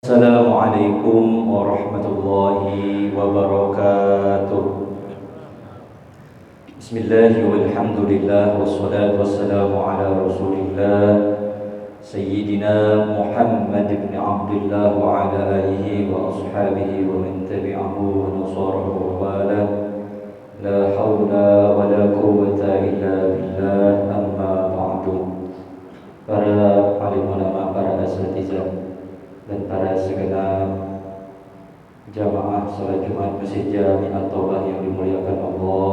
Assalamualaikum warahmatullahi wabarakatuh. Bismillah walhamdulillah wassalatu wassalamu ala rasulillah Sayyidina Muhammad ibn Abdullah wa ala alihi wa ashabihi wa man tabi'ahu wa nasarahu wa wala. La hawla wa la quwwata illa billah, amma ba'du. Para alim ulama, para asatizah dan para segenap jamaah salat Jumat Masjid Jami At-Taubah yang dimuliakan Allah.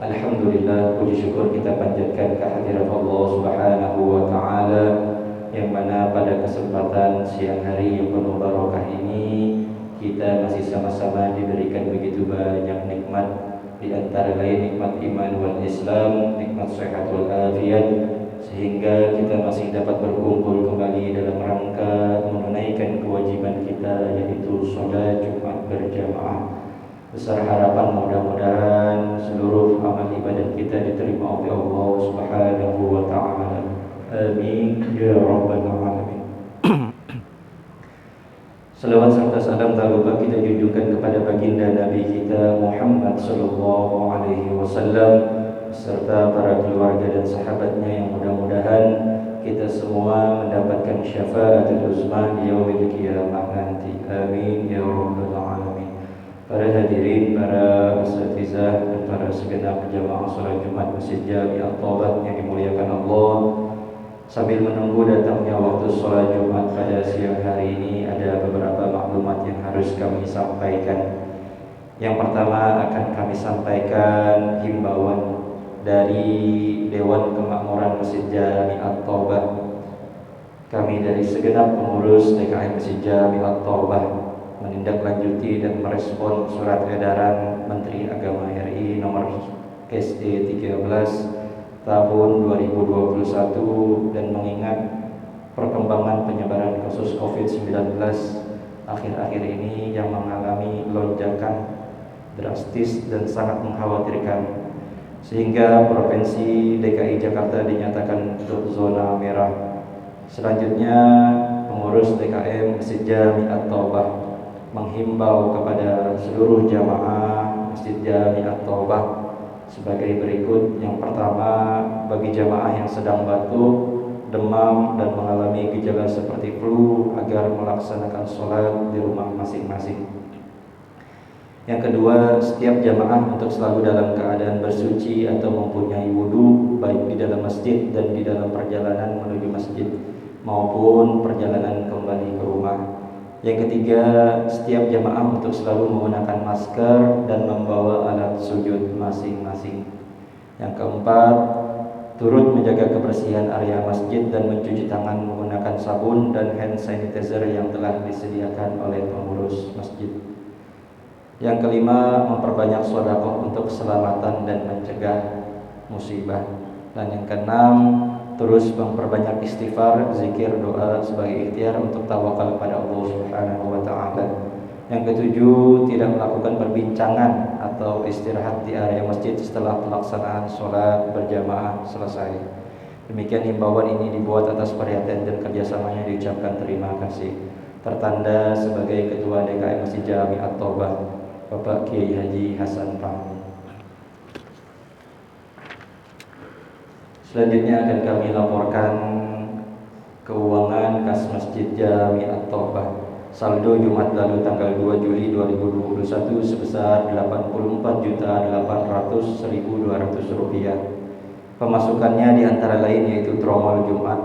Alhamdulillah, puji syukur kita panjatkan kehadirat Allah Subhanahu wa taala yang mana pada kesempatan siang hari yang penuh barokah ini kita masih sama-sama diberikan begitu banyak nikmat, di antara lain nikmat iman wal Islam, nikmat sehat wal afiat, sehingga kita masih dapat berkumpul kembali dalam rangka menunaikan kewajiban kita, yaitu sholat Jumat berjamaah. Besar harapan mudah-mudahan seluruh amal ibadah kita diterima oleh Allah Subhanahu wa taala. Amin ya rabbal alamin. Salawat serta salam tak lupa kita junjungkan kepada baginda Nabi kita Muhammad sallallahu alaihi wasallam serta para keluarga dan sahabatnya yang mudah-mudahan kita semua mendapatkan syafaatul uzma di yaumil qiyamah nanti. Amin ya rabbal alamin. Para hadirin, para asatizah dan para segenap jamaah salat Jumat Masjid Jami At-Taubah yang dimuliakan Allah. Sambil menunggu datangnya waktu sholat Jumat pada siang hari ini, ada beberapa maklumat yang harus kami sampaikan. Yang pertama akan kami sampaikan himbauan dari Dewan Kemakmuran Masjid Jami At-Taubah. Kami dari segenap pengurus DKM Masjid Jami At-Taubah menindaklanjuti dan merespon surat edaran Menteri Agama RI nomor SE 13 tahun 2021 dan mengingat perkembangan penyebaran kasus COVID-19 akhir-akhir ini yang mengalami lonjakan drastis dan sangat mengkhawatirkan, sehingga Provinsi DKI Jakarta dinyatakan untuk zona merah. Selanjutnya, pengurus DKM Masjid Jami At-Taubah menghimbau kepada seluruh jamaah Masjid Jami At-Taubah sebagai berikut. Yang pertama, bagi jamaah yang sedang batuk, demam, dan mengalami gejala seperti flu agar melaksanakan sholat di rumah masing-masing. Yang kedua, setiap jamaah untuk selalu dalam keadaan bersuci atau mempunyai wudu, baik di dalam masjid dan di dalam perjalanan menuju masjid maupun perjalanan kembali ke rumah. Yang ketiga, setiap jamaah untuk selalu menggunakan masker dan membawa alat sujud masing-masing. Yang keempat, turut menjaga kebersihan area masjid dan mencuci tangan menggunakan sabun dan hand sanitizer yang telah disediakan oleh pengurus masjid. Yang kelima, memperbanyak sedekah untuk keselamatan dan mencegah musibah. Dan yang keenam, terus memperbanyak istighfar, zikir, doa sebagai ikhtiar untuk tawakal kepada Allah Subhanahu wa taala. Yang ketujuh, tidak melakukan perbincangan atau istirahat di area masjid setelah pelaksanaan sholat berjamaah selesai. Demikian himbauan ini dibuat atas perhatian dan kerjasamanya, diucapkan terima kasih. Tertanda sebagai Ketua DKM Masjid Jami At-Taubah, Bapak Kiai Haji Hasan Fahmi. Selanjutnya akan kami laporkan keuangan kas Masjid Jami At-Taubah. Saldo Jumat lalu tanggal 2 Juli 2021 sebesar Rp804.800.200. Pemasukannya diantara lain yaitu tromol Jumat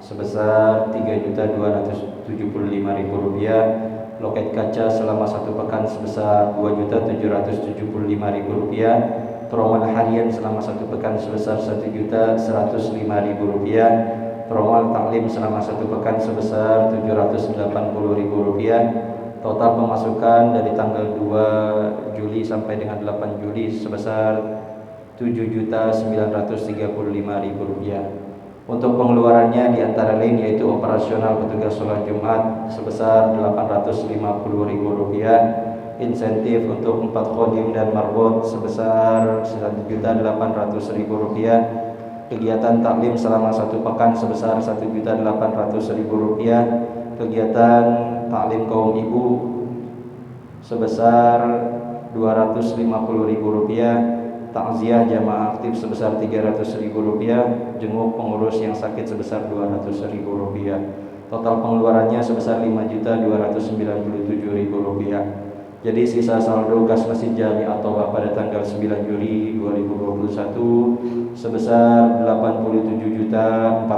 sebesar Rp3.275.000, loket kaca selama 1 pekan sebesar Rp2.775.000, tromol harian selama 1 pekan sebesar Rp1.105.000, tromol taklim selama 1 pekan sebesar Rp780.000. Total pemasukan dari tanggal 2 Juli sampai dengan 8 Juli sebesar Rp7.935.000. Untuk pengeluarannya diantara lain yaitu operasional petugas sholat Jumat sebesar Rp850.000, insentif untuk 4 khodim dan marbot sebesar Rp1.800.000, kegiatan taklim selama 1 pekan sebesar Rp1.800.000, kegiatan taklim kaum ibu sebesar Rp250.000, takziah jamaah aktif sebesar Rp300.000, jenguk pengurus yang sakit sebesar Rp200.000. Total pengeluarannya sebesar Rp5.297.000. Jadi sisa saldo kas Masjid Jami At-Thaubah pada tanggal 9 Juli 2021 sebesar Rp84.439.700.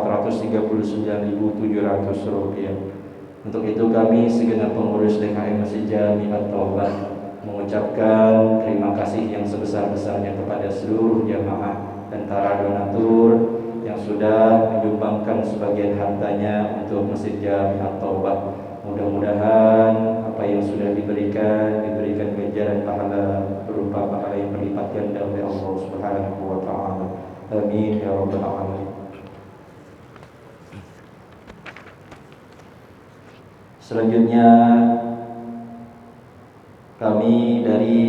Untuk itu kami segenap pengurus DKM Masjid Jami At-Thaubah mengucapkan terima kasih yang sebesar-besarnya kepada seluruh jamaah dan para donatur yang sudah menyumbangkan sebagian hartanya untuk Masjid Jami At-Thaubah. Mudah-mudahan apa yang sudah diberikan ganjaran pahala berupa pahala yang berlipat ganda oleh Allah Subhanahu wa taala. Amin ya rabbal alamin. Selanjutnya kami dari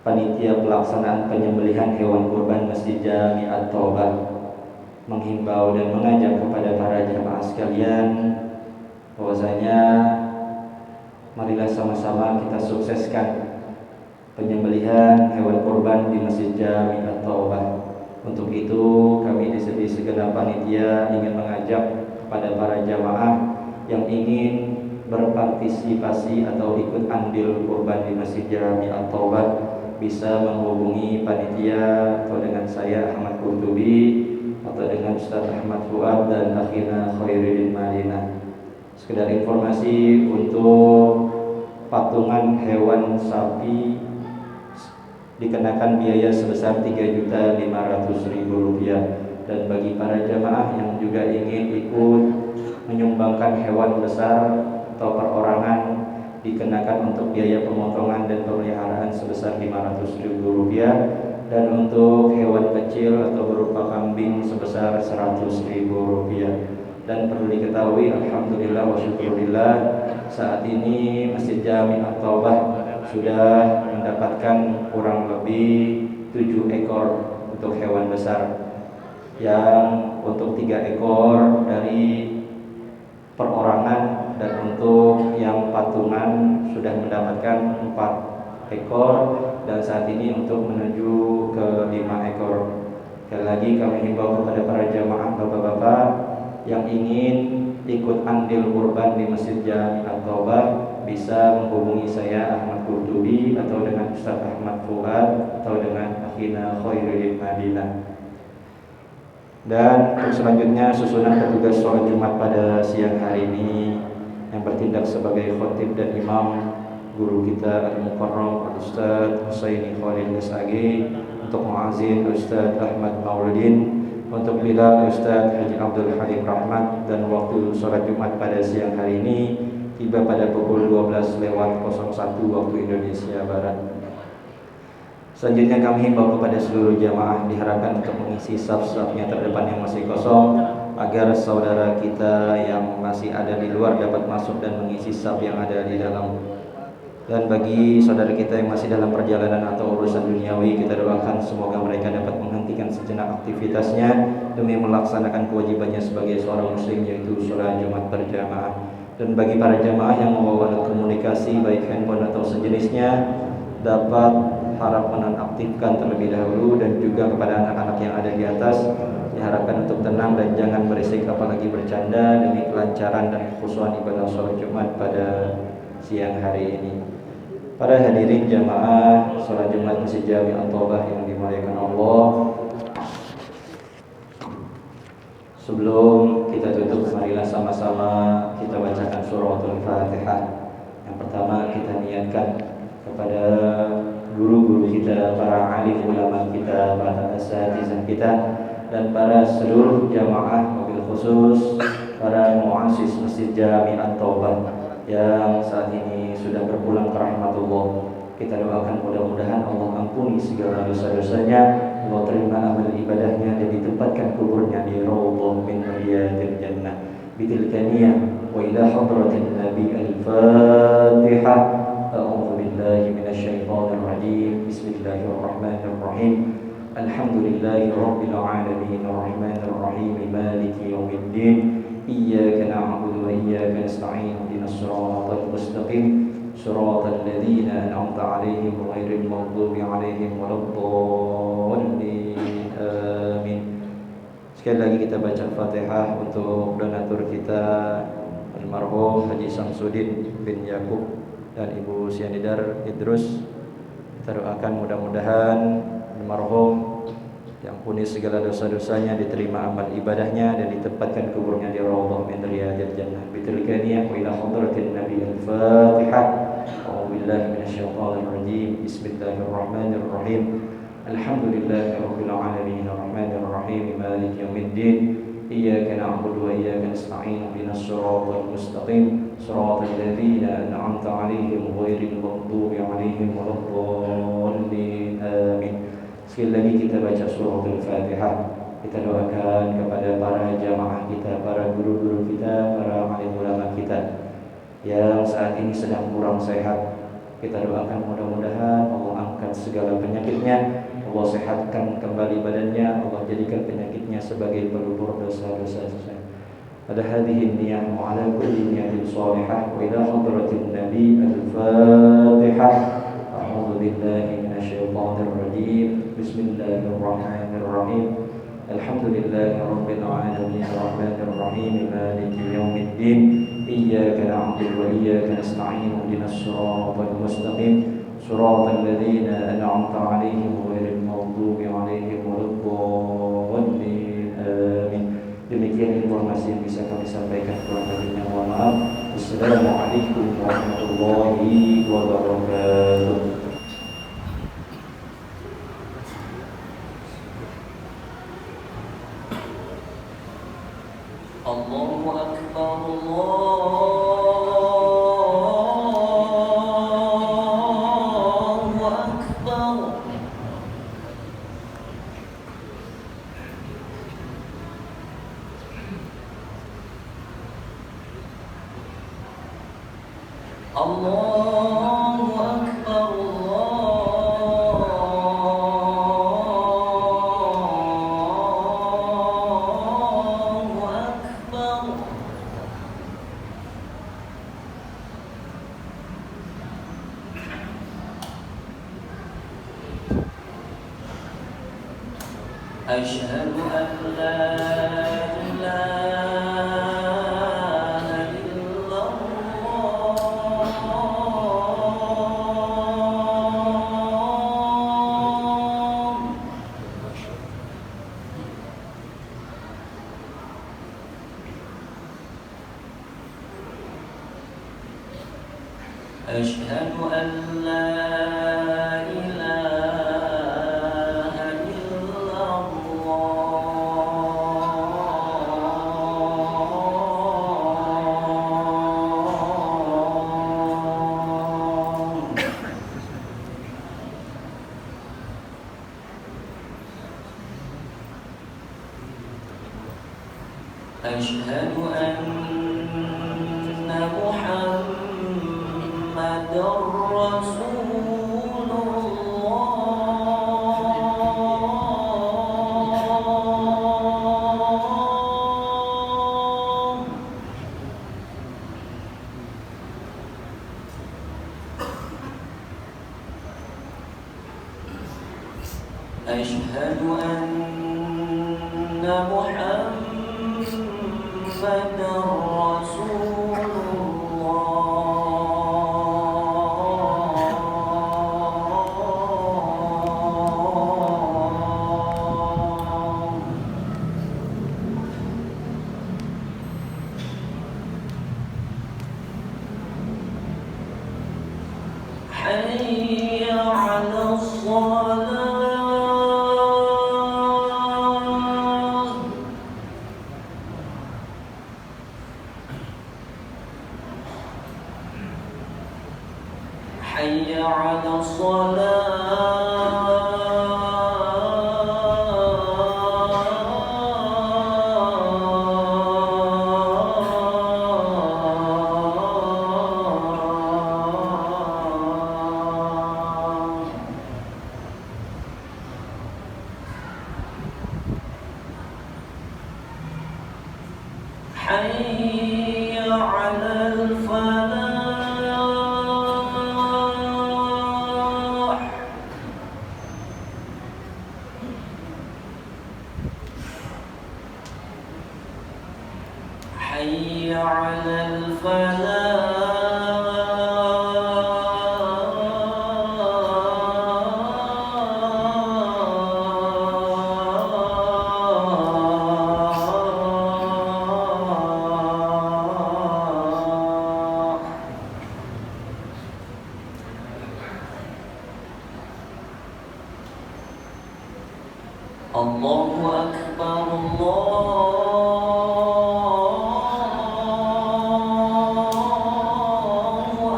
panitia pelaksanaan penyembelihan hewan kurban Masjid Jami At-Thaubah menghimbau dan mengajak kepada para jamaah sekalian bahwasanya marilah sama-sama kita sukseskan penyembelihan hewan kurban di Masjid Jami At-Thaubah. Untuk itu kami di segenap panitia ingin mengajak kepada para jamaah yang ingin berpartisipasi atau ikut andil kurban di Masjid Jami At-Thaubah bisa menghubungi panitia atau dengan saya Ahmad Qurtubi atau dengan Ustaz Ahmad Fuad dan akhina Khairuddin Madinah. Sekedar informasi, untuk patungan hewan sapi dikenakan biaya sebesar Rp3.500.000, dan bagi para jamaah yang juga ingin ikut menyumbangkan hewan besar atau perorangan dikenakan untuk biaya pemotongan dan pemeliharaan sebesar Rp500.000, dan untuk hewan kecil atau berupa kambing sebesar Rp100.000. Dan perlu diketahui, alhamdulillah wa syukurillah, saat ini Masjid Jami At-Thaubah sudah mendapatkan kurang lebih 7 ekor untuk hewan besar, yang untuk 3 ekor dari perorangan, dan untuk yang patungan sudah mendapatkan 4 ekor, dan saat ini untuk menuju ke 5 ekor. Sekali lagi kami himbau kepada para jamaah bapak-bapak yang ingin ikut andil kurban di Masjid Jami At-Thaubah bisa menghubungi saya Ahmad Qurtubi atau dengan Ustaz Ahmad Fuad atau dengan akhina Khairuddin Madinah. Dan selanjutnya susunan petugas sholat Jumat pada siang hari ini yang bertindak sebagai khotib dan imam guru kita Al-Mukarram Al-Ustaz Husaini Khalil Gesagi, untuk muazin Ustaz Ahmad Mauludin, untuk Bilal Ustaz Haji Abdul Halim Rahmat. Dan waktu sholat Jumat pada siang hari ini tiba pada pukul 12:01 waktu Indonesia Barat. Selanjutnya kami himbau kepada seluruh jamaah diharapkan untuk mengisi saf-safnya terdepan yang masih kosong, agar saudara kita yang masih ada di luar dapat masuk dan mengisi saf yang ada di dalam. Dan bagi saudara kita yang masih dalam perjalanan atau urusan duniawi, kita doakan semoga mereka dapat menghentikan sejenak aktivitasnya demi melaksanakan kewajibannya sebagai seorang muslim, yaitu sholat Jumat berjamaah. Dan bagi para jamaah yang membawa alat komunikasi baik handphone atau sejenisnya, dapat harap menonaktifkan terlebih dahulu. Dan juga kepada anak-anak yang ada di atas, diharapkan untuk tenang dan jangan berisik apalagi bercanda demi kelancaran dan kekhusyuan ibadah sholat Jumat pada siang hari ini. Para hadirin jamaah sholat Jumat Masjid Jami At-Thaubah yang dimuliakan Allah, sebelum kita tutup, marilah sama-sama kita bacakan suratul Fatihah. Yang pertama kita niatkan kepada guru-guru kita, para alim ulama kita, para asatizah kita, dan para seluruh jamaah, wabil khusus para muassis Masjid Jami At-Thaubah yang saat ini sudah berpulang ke rahmatullah. Kita doakan mudah-mudahan Allah ampuni segala dosa-dosanya, Allah terima amal ibadahnya, dan ditempatkan kuburnya di raudhah min riyadil jannah. Bitilka niyah wa ila hadratin nabi al-Fatihah. A'udzu billahi minasyaitonir rajim. Bismillahirrahmanirrahim. Alhamdulillahi rabbil alamin, arrahmanir rahim, maliki yaumiddin. إياك نعبد وإياك نستعين اهدنا الصراط المستقيم صراط الذين أنعمت عليهم غير المغضوب عليهم ولا الضالين آمين. Sekali lagi kita baca Fatihah untuk donatur kita almarhum Haji Samsudin bin Yakub dan Ibu Sianidar Idrus. Kita doakan mudah-mudahan almarhum diampuni segala dosa-dosanya, diterima amal ibadahnya dan ditempatkan kuburnya di raudhah min riyadil jannah. Bitilka niyah wa ila hadratin Nabi al-Fatihah. A'udzu billahi minasyaitonir rajim. Bismillahirrahmanirrahim. Alhamdulillahirabbil alamin arrahmanir rahim maliki yaumiddin. Iyyaka na'budu wa iyyaka nasta'in ihdinas siratal mustaqim siratal ladzina an'amta 'alaihim ghairil maghdubi 'alaihim waladdallin. Amin. Sekali lagi kita baca surah Al-Fatihah. Kita doakan kepada para jamaah kita, para guru-guru kita, para alim ulama kita yang saat ini sedang kurang sehat. Kita doakan mudah-mudahan Allah angkat segala penyakitnya, Allah sehatkan kembali badannya, Allah jadikan penyakitnya sebagai pelupur dosa-dosa. Pada hadhihi niyah wa ala kulli niyatin salihah wa ila hadratin Nabi al-Fatihah. A'udzu billahi minasyaitonir rajim. Bismillahirrahmanirrahim. Alhamdulillahi rabbil alamin arrahmanir rahim maliki yaumiddin. Iyyaka na'budu wa iyyaka nasta'in ihdinas siratal mustaqim siratal ladzina an'amta 'alaihim ghairil maghdubi 'alaihim waladdallin. Amin. Demikian informasi yang bisa kami sampaikan, kurang lebihnya mohon maaf. Wassalamualaikum warahmatullahi wabarakatuh. Allahu Akbar, Allahu Akbar. Allahu Akbar, Allahu Akbar. Asyhadu an la ilaha illallah. Asyhadu an la ilaha illallah. Asyhadu anna Muhammadar Rasulullah. Asyhadu anna Muhammadar Rasulullah. Hayya 'alas shalah. Hayya 'alas salah. Hayya على الفلاح حي على الفلاح الله أكبر الله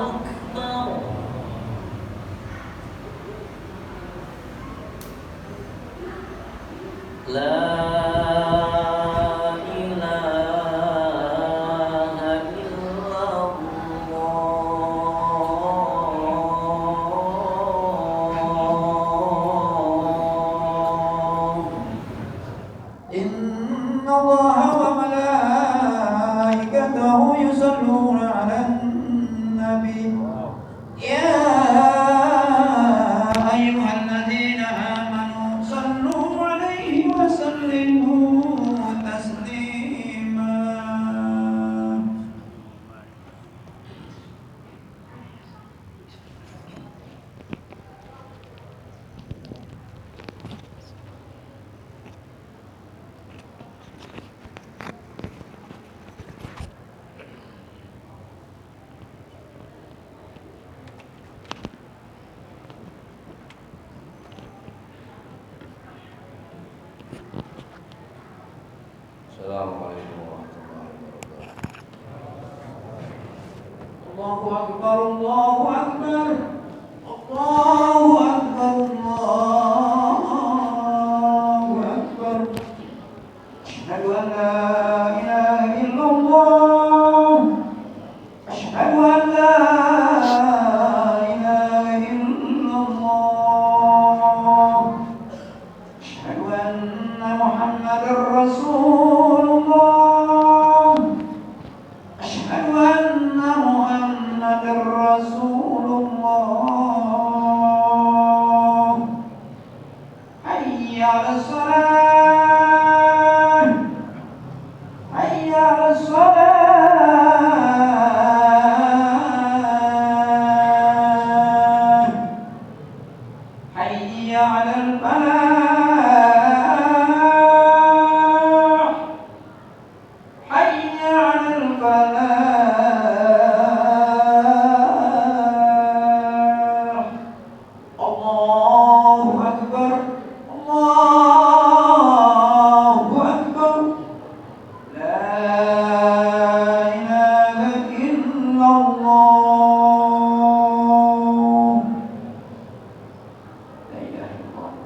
أكبر لا إله إلا الله إن الله وملائكته يصلون على النبي يا أيها الذين آمنوا صلوا عليه وسلموا تسليما. Assalamualaikum warahmatullahi wabarakatuh. الله أكبر الله أكبر الله أكبر الله أكبر أشهد أن لا إله إلا الله أشهد أن لا إله إلا الله أشهد أن محمدا رسول الله أشهد أن محمدا رسول الله حي على الصلاة حي على الصلاة حي على الفلاح حي على الفلاح الله أكبر الله أكبر لا إله إلا الله لا إله إلا الله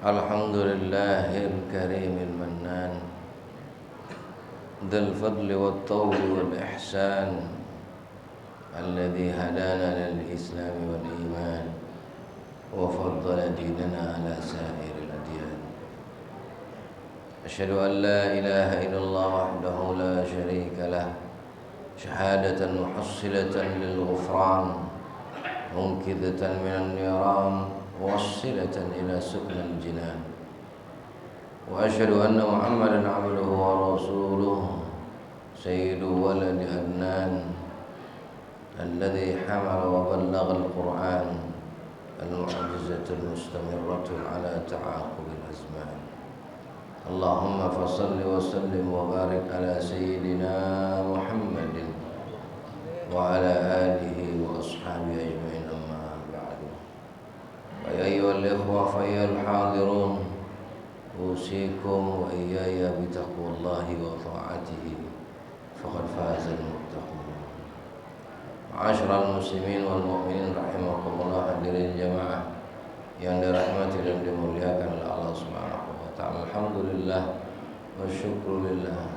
الحمد لله الكريم المنان ذي الفضل والطول والإحسان الذي هدانا للإسلام والإيمان وفضل ديننا على سائر الأديان. أشهد أن لا إله إلا الله وحده لا شريك له شهادة محصلة للغفران منقذة من النيران موصلة إلى سكن الجنان. وأشهد أن محمدا عبده ورسوله سيد ولد عدنان الذي حمل وبلغ القرآن المعجزة المستمرة على تعاقب الأزمان. اللهم فصل وسلم وبارك على سيدنا محمد وعلى آله وأصحابه أجمعين. أما بعد، فيا أيها الإخوة فيا الحاضرون، أوصيكم وإياي بتقوى الله وطاعته فقد فاز المتقون. معاشر المسlimin wal mu'minin rahimakumullah, hadirin jamaah yang dirahmati dan dimuliakan oleh Allah Subhanahu wa taala. Alhamdulillah, wa syukru lillah.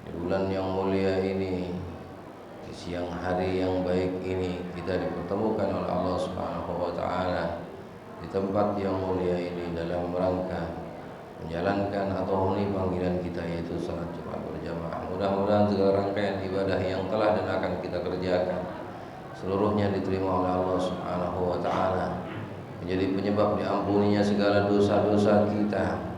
Di bulan yang mulia ini, di siang hari yang baik ini, kita dipertemukan oleh Allah Subhanahu wa taala di tempat yang mulia ini dalam rangka menjalankan atau memenuhi panggilan kita, yaitu salat Jumat berjamaah. Mudah-mudahan segala rangkaian ibadah yang telah dan akan kita kerjakan seluruhnya diterima oleh Allah Subhanahu wa taala, menjadi penyebab diampuninya segala dosa-dosa kita.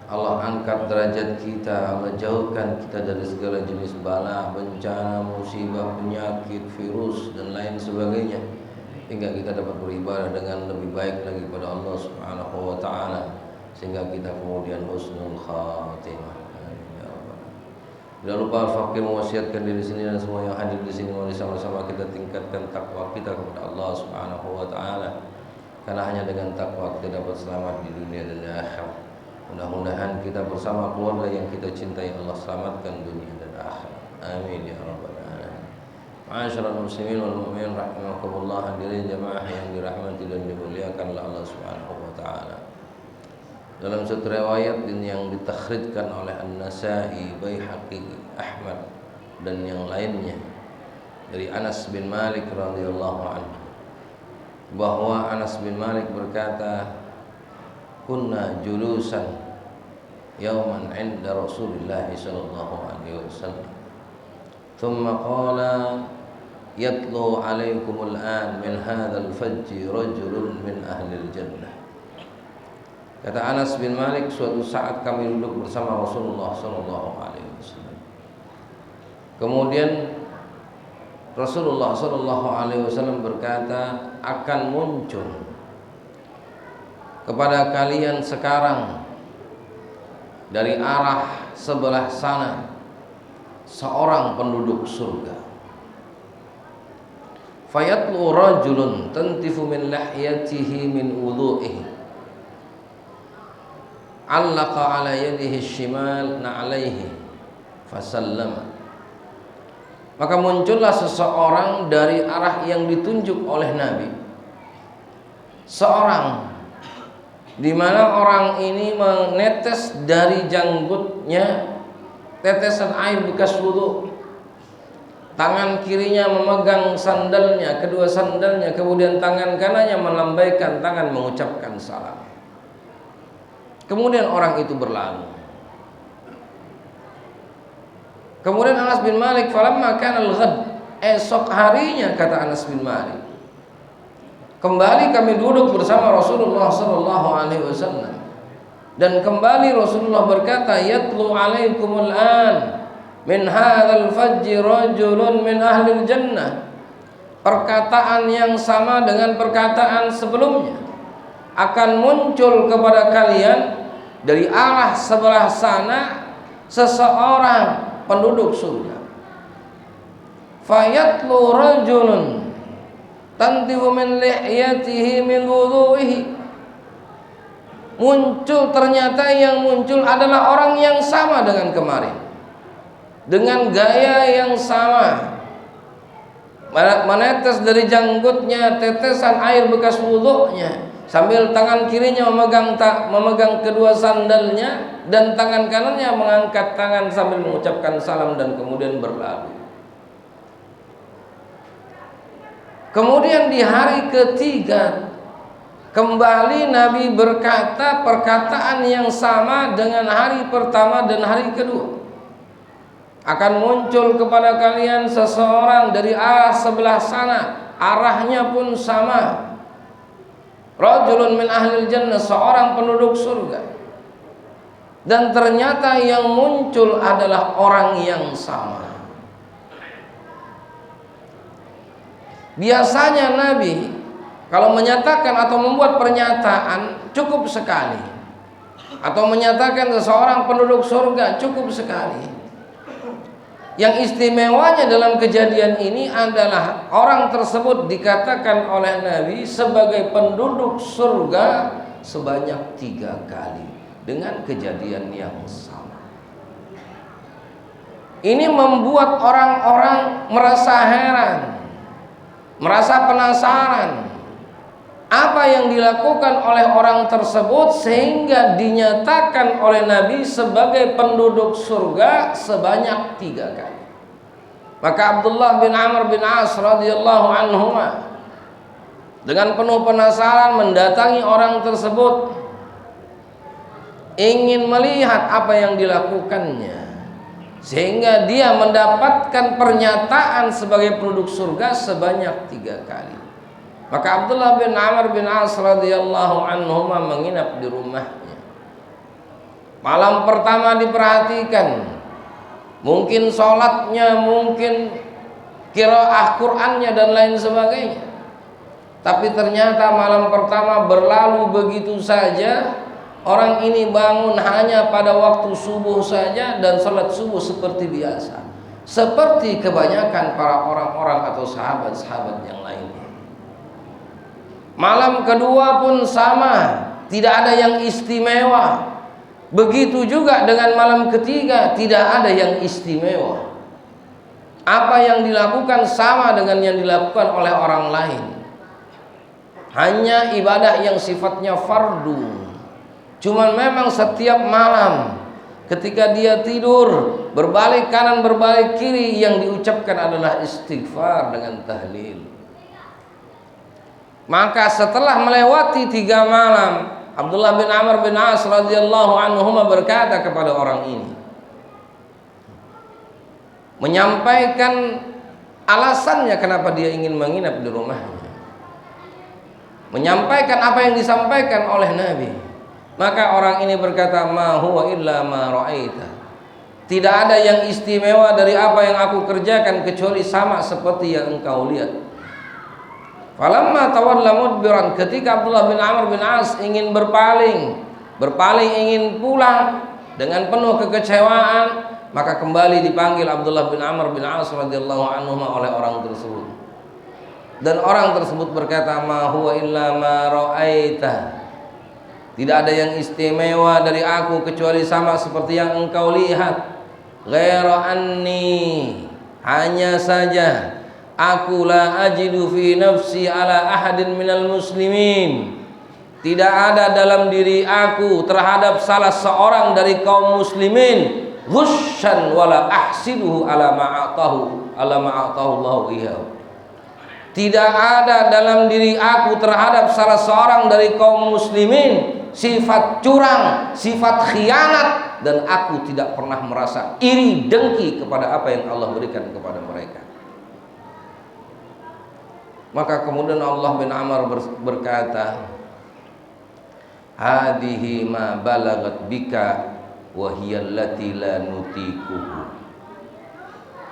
Allah angkat derajat kita, Allah jauhkan kita dari segala jenis bala, bencana, musibah, penyakit, virus dan lain sebagainya, hingga kita dapat beribadah dengan lebih baik lagi kepada Allah Subhanahu wa taala, sehingga kita kemudian husnul khatimah. Tidak lupa Al-Fakir mewasiatkan diri sini dan semua yang hadir di sini, mari sama-sama kita tingkatkan takwa kita kepada Allah Subhanahu wa taala, karena hanya dengan takwa kita dapat selamat di dunia dan di akhirat. Mudah-mudahan kita bersama keluarga yang kita cintai Allah selamatkan dunia dan akhirat. Amin ya rabbal alamin. Ma'asyiral muslimin wal mu'minin rahimakumullah, hadirin jamaah yang dirahmati dan dimuliakan oleh Allah Subhanahu wa taala. Dalam satu riwayat yang ditakhrijkan oleh An-Nasa'i, Baihaqi, Ahmad dan yang lainnya dari Anas bin Malik radhiyallahu anhu, bahwa Anas bin Malik berkata, kunna julusan yawman 'inda Rasulillah sallallahu alaihi wasallam, thumma qala yatlu 'alaikum al-an min hadzal fajj rajulun min ahli al-jannah. Kata Anas bin Malik, suatu saat kami duduk bersama Rasulullah sallallahu alaihi wasallam. Kemudian Rasulullah sallallahu alaihi wasallam berkata, akan muncul kepada kalian sekarang dari arah sebelah sana seorang penduduk surga. Fayatlu rajulun tantifu min lahyatihi min wudhu'ihi, allaqa ala yadihi shimal na'alaihi fasallama. Maka muncullah seseorang dari arah yang ditunjuk oleh Nabi, seorang di mana orang ini menetes dari janggutnya tetesan air bekas wudu. Tangan kirinya memegang sandalnya, kedua sandalnya, kemudian tangan kanannya melambaikan tangan mengucapkan salam. Kemudian orang itu berlalu. Kemudian Anas bin Malik, falamma kana al-ghad, esok harinya, kata Anas bin Malik, kembali kami duduk bersama Rasulullah sallallahu alaihi wasallam, dan kembali Rasulullah berkata, yatlu alaikumul an min hadzal fajr rajulun min ahli jannah. Perkataan yang sama dengan perkataan sebelumnya, akan muncul kepada kalian dari arah sebelah sana seseorang penduduk surga. Fayatlu rajulun tantifu min lihyatihi min wudhu'ihi. Muncul, ternyata yang muncul adalah orang yang sama dengan kemarin, dengan gaya yang sama, menetes dari janggutnya tetesan air bekas wudhunya, sambil tangan kirinya memegang kedua sandalnya, dan tangan kanannya mengangkat tangan sambil mengucapkan salam dan kemudian berlalu. Kemudian di hari ketiga kembali Nabi berkata perkataan yang sama dengan hari pertama dan hari kedua. Akan muncul kepada kalian seseorang dari arah sebelah sana, arahnya pun sama. Rajulun min ahlil jannah, seorang penduduk surga. Dan ternyata yang muncul adalah orang yang sama. Biasanya Nabi kalau menyatakan atau membuat pernyataan cukup sekali, atau menyatakan seseorang penduduk surga cukup sekali. Yang istimewanya dalam kejadian ini adalah orang tersebut dikatakan oleh Nabi sebagai penduduk surga sebanyak 3 kali dengan kejadian yang sama. Ini membuat orang-orang merasa heran, merasa penasaran. apa yang dilakukan oleh orang tersebut sehingga dinyatakan oleh Nabi sebagai penduduk surga sebanyak 3 kali. Maka Abdullah bin Amr bin As radhiyallahu anhuma dengan penuh penasaran mendatangi orang tersebut, ingin melihat apa yang dilakukannya, sehingga dia mendapatkan pernyataan sebagai penduduk surga sebanyak 3 kali. Maka Abdullah bin Amr bin As radhiyallahu anhuma menginap di rumahnya. Malam pertama diperhatikan, mungkin sholatnya, mungkin qiraah Qur'annya dan lain sebagainya. Tapi ternyata malam pertama berlalu begitu saja. Orang ini bangun hanya pada waktu subuh saja dan sholat subuh seperti biasa, seperti kebanyakan para orang-orang atau sahabat-sahabat yang lainnya. Malam kedua pun sama, tidak ada yang istimewa. Begitu juga dengan malam ketiga, tidak ada yang istimewa. Apa yang dilakukan sama dengan yang dilakukan oleh orang lain. Hanya ibadah yang sifatnya fardu. Cuman memang setiap malam ketika dia tidur, berbalik kanan berbalik kiri, yang diucapkan adalah istighfar dengan tahlil. Maka setelah melewati 3 malam, Abdullah bin Amr bin As radhiyallahu anhuma berkata kepada orang ini, menyampaikan alasannya kenapa dia ingin menginap di rumahnya, menyampaikan apa yang disampaikan oleh Nabi. Maka orang ini berkata, ma huwa illa ma ra'aita. Tidak ada yang istimewa dari apa yang aku kerjakan kecuali sama seperti yang engkau lihat. Falamma tawalla mudbiran, ketika Abdullah bin Amr bin As ingin berpaling ingin pulang dengan penuh kekecewaan, maka kembali dipanggil Abdullah bin Amr bin As radhiyallahu anhu oleh orang tersebut. Dan orang tersebut berkata, ma huwa illa ma ra'aita. Tidak ada yang istimewa dari aku kecuali sama seperti yang engkau lihat. Ghaira anni, hanya saja aku la ajidu fi nafsi ala ahadin minal muslimin. Tidak ada dalam diri aku terhadap salah seorang dari kaum muslimin ghusyan wala ahsiduhu ala ma'atahu Allahu iyahu. Tidak ada dalam diri aku terhadap salah seorang dari kaum muslimin sifat curang, sifat khianat, dan aku tidak pernah merasa iri dengki kepada apa yang Allah berikan kepada mereka. Maka kemudian Allah bin Amr berkata, hadihi ma balagat bika wa hiyallati la nutikuhu.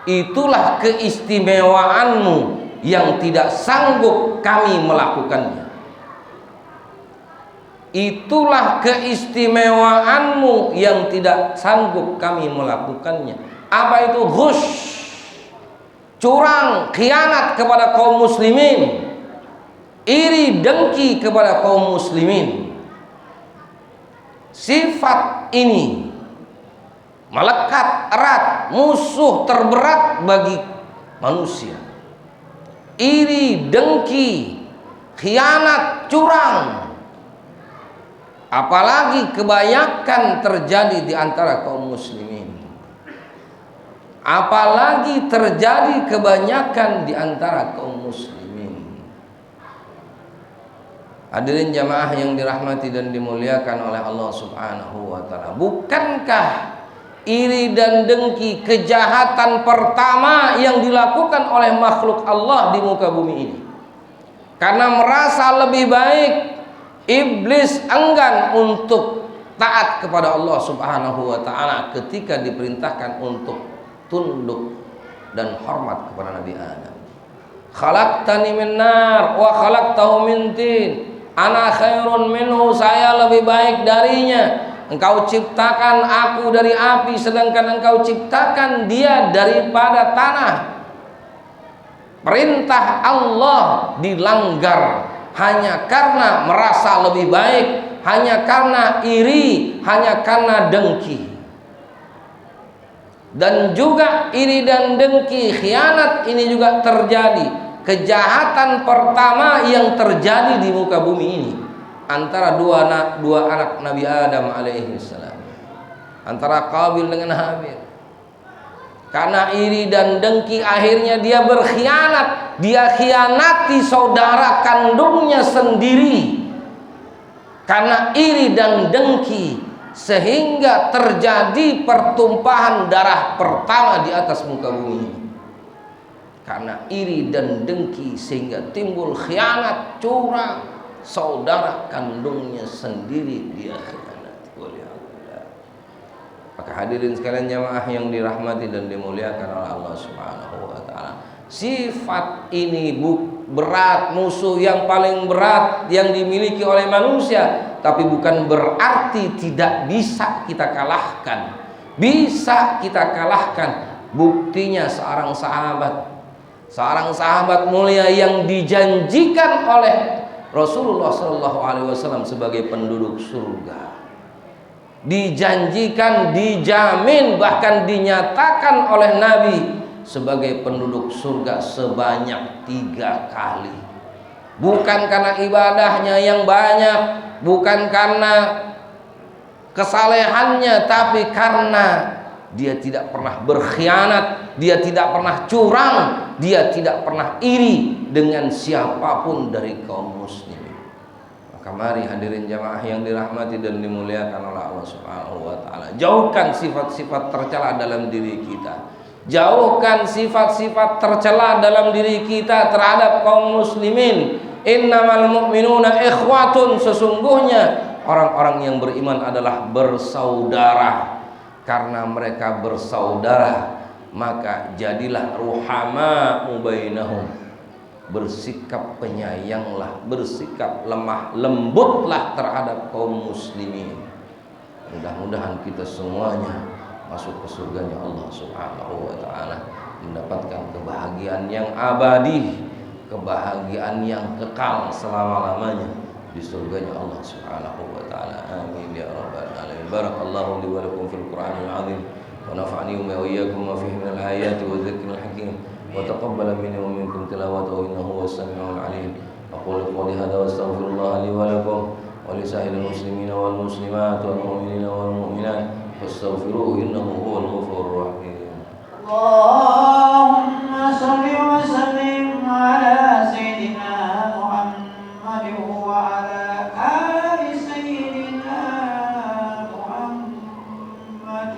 Itulah keistimewaanmu yang tidak sanggup kami melakukannya. Itulah keistimewaanmu yang tidak sanggup kami melakukannya. Apa itu? Ghush, curang, khianat kepada kaum muslimin, iri dengki kepada kaum muslimin. Sifat ini melekat erat, musuh terberat bagi manusia. Iri dengki, khianat, curang, apalagi kebanyakan terjadi di antara kaum muslimin. Apalagi terjadi kebanyakan di antara kaum muslimin. Hadirin jamaah yang dirahmati dan dimuliakan oleh Allah Subhanahu wa taala. Bukankah iri dan dengki kejahatan pertama yang dilakukan oleh makhluk Allah di muka bumi ini? Karena merasa lebih baik, iblis enggan untuk taat kepada Allah Subhanahu wa taala ketika diperintahkan untuk tunduk dan hormat kepada Nabi Adam. Khalaqtani min nar wa khalaqtahu min tin. Ana khairun minhu, saya lebih baik darinya. Engkau ciptakan aku dari api, sedangkan engkau ciptakan dia daripada tanah. Perintah Allah dilanggar hanya karena merasa lebih baik, hanya karena iri, hanya karena dengki. Dan juga iri dan dengki, khianat ini juga terjadi kejahatan pertama yang terjadi di muka bumi ini antara dua anak Nabi Adam alaihissalam, antara Qabil dengan Habil. Karena iri dan dengki akhirnya dia berkhianat. Dia khianati saudara kandungnya sendiri. Karena iri dan dengki sehingga terjadi pertumpahan darah pertama di atas muka bumi. Karena iri dan dengki sehingga timbul khianat, curang, saudara kandungnya sendiri dia khianati. Maka hadirin sekalian jamaah yang dirahmati dan dimuliakan oleh Allah Subhanahu wa taala. Sifat ini berat, musuh yang paling berat yang dimiliki oleh manusia, tapi bukan berarti tidak bisa kita kalahkan. Bisa kita kalahkan. Buktinya seorang sahabat mulia yang dijanjikan oleh Rasulullah SAW sebagai penduduk surga. Dijanjikan, dijamin, bahkan dinyatakan oleh Nabi sebagai penduduk surga sebanyak 3 kali. Bukan karena ibadahnya yang banyak, bukan karena kesalehannya, tapi karena dia tidak pernah berkhianat, dia tidak pernah curang, dia tidak pernah iri dengan siapapun dari kaum muslimin. Maka mari hadirin jamaah yang dirahmati dan dimuliakan oleh Allah Subhanahu wa taala, jauhkan sifat-sifat tercela dalam diri kita. Jauhkan sifat-sifat tercela dalam diri kita terhadap kaum muslimin. Innamal mu'minuna ikhwatun, sesungguhnya orang-orang yang beriman adalah bersaudara. Karena mereka bersaudara, maka jadilah ruhama'u bainahum. Bersikap penyayanglah, bersikap lemah lembutlah terhadap kaum muslimin. Mudah-mudahan kita semuanya masuk ke surganya Allah Subhanahu wa taala, mendapatkan kebahagiaan yang abadi, kebahagiaan yang kekal selama-lamanya di surganya Allah Subhanahu wa taala. Amin ya rabbal alamin. Barakallahu li wa lakum fil Qur'anil azim wa nafa'ani wa iyyakum ma fihi minal ayati wa dzikril hakim. وتقبل مني ومنكم تلاوته إنه هو السميع العليم. أقول قولي هذا وأستغفر الله لي ولكم ولسائر المسلمين والمسلمات والمؤمنين والمؤمنات فاستغفروه إنه هو الغفور الرحيم. اللهم صل وسلم على سيدنا محمد وعلى آل سيدنا محمد.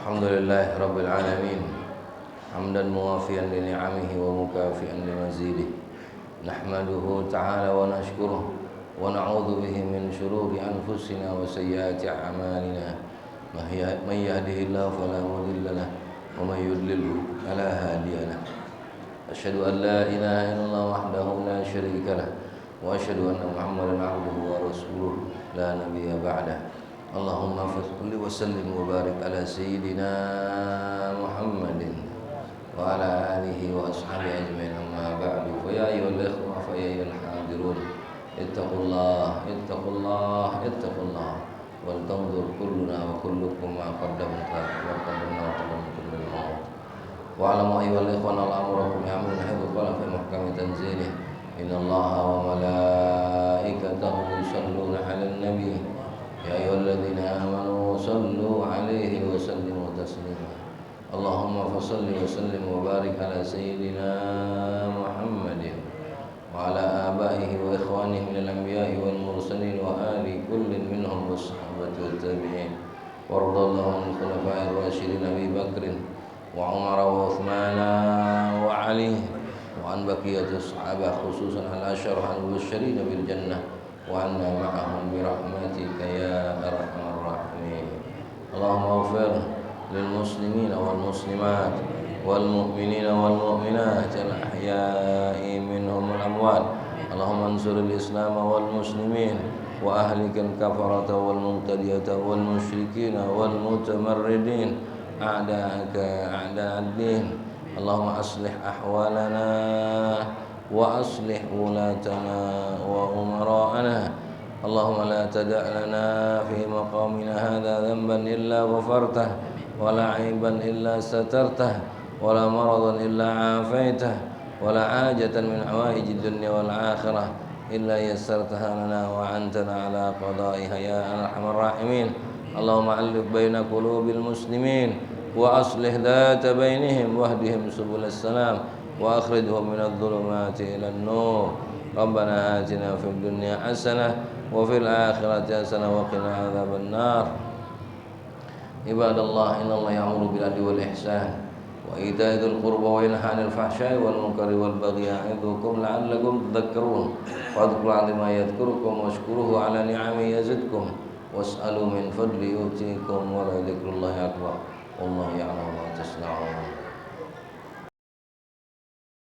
Alhamdulillah Rabbil Alamin, hamdan muwafiyan li ni'amihi wa mukafi'an li mazidihi. Nahmaduhu ta'ala wa nashkuruh wa na'udhu bihi min syururi anfusina wa sayyiati a'malina. Man yahdihillahu fala mudilla lahu wa man yudlilhu fala hadiya lahu. Asyhadu an la ilaha illallah wahdahu la syarika lahu wa asyhadu anna Muhammadan 'abduhu wa rasuluh la nabiyya ba'dahu. Allahumma salli wa sallim wa barik ala sayyidina Muhammadin wa ala alihi wa ashabihi ajma'in, amma ba'du. Fa ya ayyuhal ikhwah fa ya ayyuhal hadirun, ittaqullah wal tanzur kulluna wa kullukum ma qaddamta wa qaddamtum lil maut. Wa alamu ayyuhal ikhwana al-amrukum ya'muruna bil qala fi muhkami tanzilih. Innallaha wa malaikatahu yusalluna 'alan nabi. Ya ayyuhalladzina amanu sallu 'alaihi wa sallimu taslima. Allahumma fashalli wa sallim wa barik ala sayyidina Muhammadin wa ala abaihi wa ikhwanihi minal anbiya'i wal mursalin wa ali kullin minhum was sahabati wat tabi'in. Wardallahu anil khulafa'ir rasyidin Abi Bakr wa Umar wa Uthman wa Ali wa an baqiyatus sahabah khususan al-asyarah al-mubasysyirin bil jannah وعنا معهم برحمتك يا أرحم الراحمين. اللهم اغفر للمسلمين والمسلمات والمؤمنين والمؤمنات الأحياء منهم والأموات. اللهم انصر الإسلام والمسلمين وأهلك الكفرة والمبتدئة والمشركين والمتمردين أعداءك أعداء الدين. اللهم أصلح أحوالنا وأصلح ولاتنا وأمراءنا. اللهم لا تدع لنا في مقامنا هذا ذنبا إلا غفرته، ولا عيبا إلا سترته، ولا مرضا إلا عافيته، ولا حاجة من حوائج الدنيا والآخرة إلا يسرتها لنا وأعنتنا على قضائها يا أرحم الراحمين. اللهم ألف بين قلوب المسلمين وأصلح ذات بينهم واهدهم سبل السلام وأخرجهم من الظلمات إلى النور. ربنا آتنا في الدنيا حسنة وفي الآخرة حسنة وقنا عذاب النار. عباد الله، إن الله يأمر بالعدل والإحسان وإيتاء ذي القربى وينهى عن الفحشاء والمنكر والبغي يعظكم لعلكم تذكرون. فاذكروا الله ما يذكركم واشكروه على نعمه يزدكم واسألوا من فضله يؤتيكم ولذكر الله أكبر والله يعلم ما تصنعون.